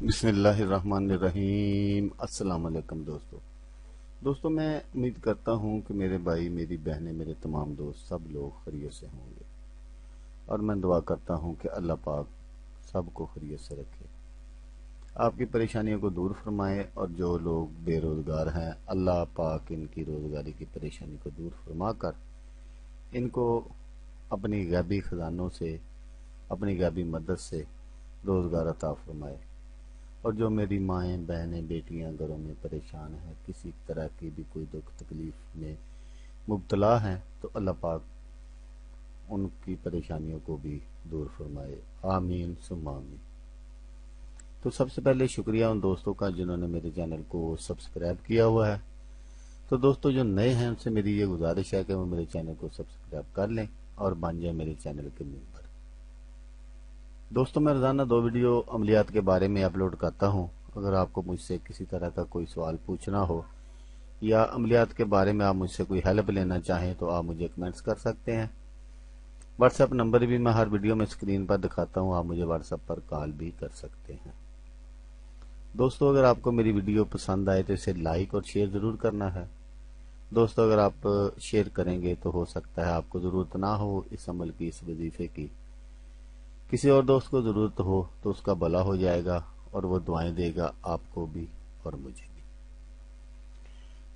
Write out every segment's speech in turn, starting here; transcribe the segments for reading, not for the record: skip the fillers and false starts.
بسم اللہ الرحمن الرحیم۔ السلام علیکم دوستو میں امید کرتا ہوں کہ میرے بھائی، میری بہنیں، میرے تمام دوست سب لوگ خیریت سے ہوں گے، اور میں دعا کرتا ہوں کہ اللہ پاک سب کو خیریت سے رکھے، آپ کی پریشانیوں کو دور فرمائے، اور جو لوگ بے روزگار ہیں اللہ پاک ان کی روزگاری کی پریشانی کو دور فرما کر ان کو اپنی غیبی خزانوں سے، اپنی غیبی مدد سے روزگار عطا فرمائے۔ اور جو میری مائیں، بہنیں، بیٹیاں گھروں میں پریشان ہیں، کسی طرح کی بھی کوئی دکھ تکلیف میں مبتلا ہیں، تو اللہ پاک ان کی پریشانیوں کو بھی دور فرمائے، آمین ثم آمین۔ تو سب سے پہلے شکریہ ان دوستوں کا جنہوں نے میرے چینل کو سبسکرائب کیا ہوا ہے۔ تو دوستو جو نئے ہیں ان سے میری یہ گزارش ہے کہ وہ میرے چینل کو سبسکرائب کر لیں اور بن جائیں میرے چینل کے ممبر۔ دوستو میں روزانہ 2 ویڈیو عملیات کے بارے میں اپلوڈ کرتا ہوں۔ اگر آپ کو مجھ سے کسی طرح کا کوئی سوال پوچھنا ہو یا عملیات کے بارے میں آپ مجھ سے کوئی ہیلپ لینا چاہیں تو آپ مجھے کمنٹس کر سکتے ہیں۔ واٹس ایپ نمبر بھی میں ہر ویڈیو میں اسکرین پر دکھاتا ہوں، آپ مجھے واٹس ایپ پر کال بھی کر سکتے ہیں۔ دوستو اگر آپ کو میری ویڈیو پسند آئے تو اسے لائک اور شیئر ضرور کرنا ہے۔ دوستو اگر آپ شیئر کریں گے تو ہو سکتا ہے آپ کو ضرورت نہ ہو اس عمل کی، اس وظیفے کی، کسی اور دوست کو ضرورت ہو تو اس کا بھلا ہو جائے گا اور وہ دعائیں دے گا آپ کو بھی اور مجھے بھی۔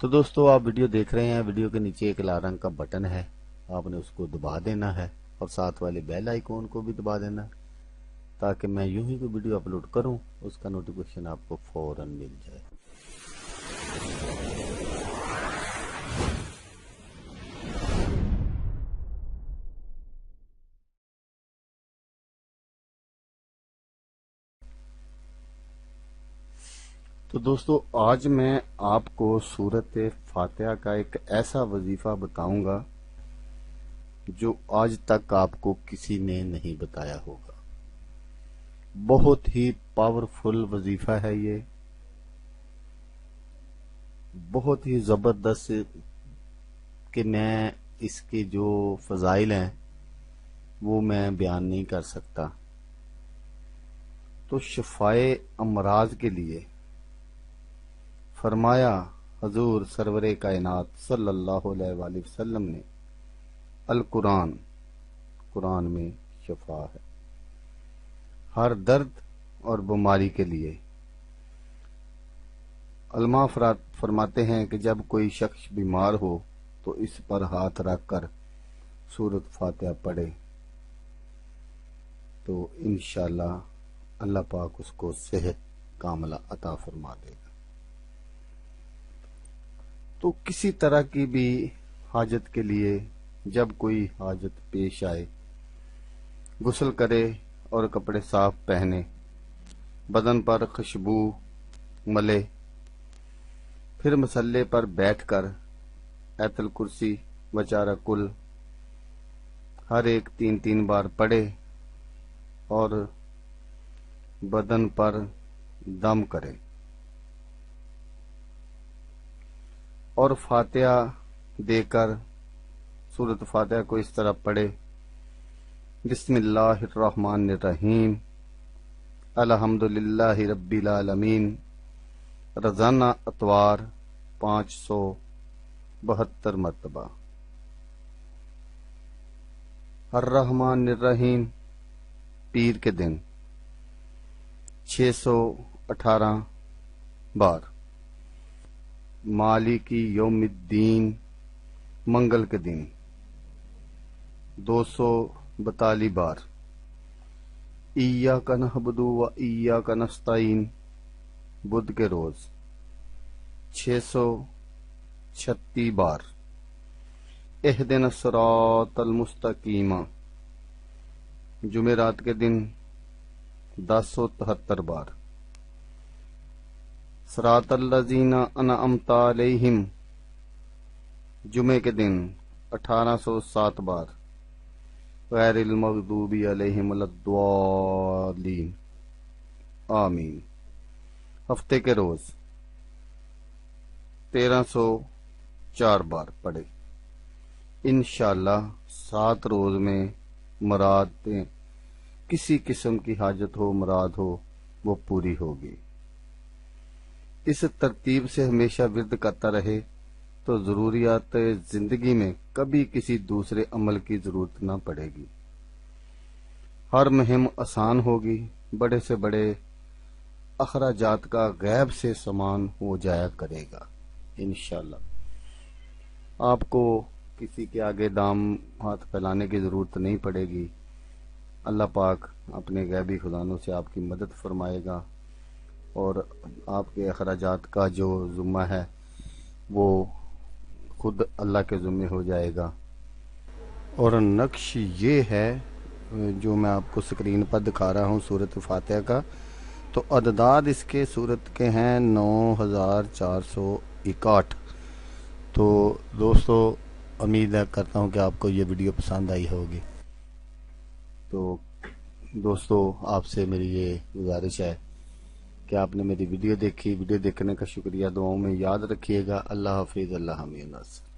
تو دوستو آپ ویڈیو دیکھ رہے ہیں، ویڈیو کے نیچے ایک لال رنگ کا بٹن ہے، آپ نے اس کو دبا دینا ہے اور ساتھ والے بیل آئیکن کو بھی دبا دینا ہے تاکہ میں یوں ہی کوئی ویڈیو اپلوڈ کروں اس کا نوٹیفیکیشن آپ کو فوراً مل جائے۔ تو دوستو آج میں آپ کو سورۃ فاتحہ کا ایک ایسا وظیفہ بتاؤں گا جو آج تک آپ کو کسی نے نہیں بتایا ہوگا۔ بہت ہی پاورفل وظیفہ ہے یہ، بہت ہی زبردست، کہ میں اس کے جو فضائل ہیں وہ میں بیان نہیں کر سکتا۔ تو شفائے امراض کے لیے فرمایا حضور سرور کائنات صلی اللہ علیہ وآلہ وسلم نے، القرآن، قرآن میں شفا ہے ہر درد اور بیماری کے لیے۔ علماء فرماتے ہیں کہ جب کوئی شخص بیمار ہو تو اس پر ہاتھ رکھ کر سورۃ فاتحہ پڑھے تو انشاءاللہ اللہ پاک اس کو صحت کاملہ عطا فرما دے گا۔ تو کسی طرح کی بھی حاجت کے لیے جب کوئی حاجت پیش آئے، غسل کرے اور کپڑے صاف پہنے، بدن پر خوشبو ملے، پھر مصلے پر بیٹھ کر آیت الکرسی وچارہ کل ہر ایک 3 بار پڑھے اور بدن پر دم کرے اور فاتحہ دے کر سورۃ فاتحہ کو اس طرح پڑھے، بسم اللہ الرحمن الرحیم، الحمدللہ رب العالمین، روزانہ اتوار 572 مرتبہ، الرحمن الرحیم پیر کے دن 618 بار، مالکی یوم الدین منگل کے دن 242 بار، ایاک نعبد و ایاک نستعین بدھ کے روز 636 بار، اہدنا الصراط المستقیم جمعرات کے دن 1073 بار، صراط الذین انعمت علیہم جمعے کے دن 1807 بار، غیر المغضوب علیہم ولا الضالین آمین، ہفتے کے روز 1304 بار پڑھے۔ انشاءاللہ 7 روز میں مراد کسی قسم کی حاجت ہو، مراد ہو، وہ پوری ہوگی۔ اس ترتیب سے ہمیشہ ورد کرتا رہے تو ضروریات زندگی میں کبھی کسی دوسرے عمل کی ضرورت نہ پڑے گی۔ ہر مہم آسان ہوگی، بڑے سے بڑے اخراجات کا غیب سے سامان ہو جایا کرے گا انشاءاللہ۔ آپ کو کسی کے آگے دام ہاتھ پھیلانے کی ضرورت نہیں پڑے گی۔ اللہ پاک اپنے غیبی خزانوں سے آپ کی مدد فرمائے گا اور آپ کے اخراجات کا جو ذمہ ہے وہ خود اللہ کے ذمہ ہو جائے گا۔ اور نقش یہ ہے جو میں آپ کو سکرین پر دکھا رہا ہوں سورۃ فاتحہ کا، تو عدداد اس کے سورت کے ہیں 9461۔ تو دوستو امید کرتا ہوں کہ آپ کو یہ ویڈیو پسند آئی ہوگی۔ تو دوستو آپ سے میری یہ گزارش ہے کہ آپ نے میری ویڈیو دیکھی، ویڈیو دیکھنے کا شکریہ، دعاؤں میں یاد رکھیے گا۔ اللہ حافظ، اللہ حافظ۔